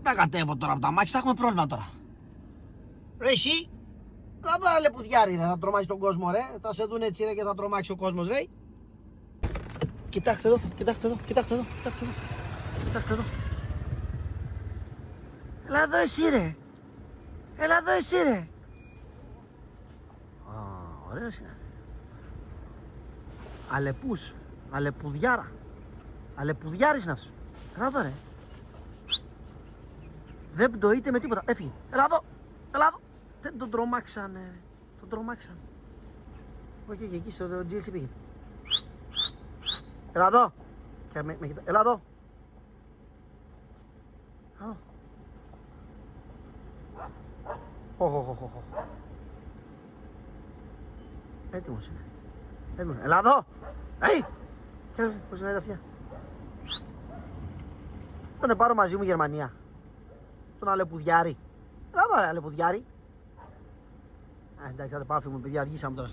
Να κατέβω τώρα από τα μάξι, θα έχουμε πρόβλημα τώρα. Ρε εσύ, να δω ρε πουδιάρι ρε, θα τρομάξει τον κόσμο ρε. Θα σε δουν έτσι ρε και θα τρομάξει ο κόσμος ρε. Κοιτάξτε εδώ, κοιτάξτε εδώ, κοιτάξτε εδώ, κοιτάξτε εδώ. Κοιτάξτε εδώ. Έλα εδώ εσύ ρε. Έλα εδώ εσύ ρε. Α, ωραίος είναι. Αλεπούς, αλεπουδιάρα. Αλεπουδιάρης είναι αυτός. Έλα εδώ ρε. Δεν πτωείται με τίποτα. Έφυγε. Έλα εδώ. Έλα εδώ. Δεν τον τρομάξανε. Τον τρομάξανε. Όχι, εκεί στο GLC πήγε. Έλα εδώ. Και με κοιτά. Έλα εδώ. Έλα εδώ. Οχ. Έτοιμος είναι. Έτοιμος. Έλα εδώ. Και πώς είναι η αυτιά. Τον πάρω μαζί μου Γερμανία. Τον αλεπουδιάρη. Έλα εδώ ρε αλεπουδιάρη. Εντάξει, θα το πάω φύγουμε παιδιά, αργήσαμε τώρα.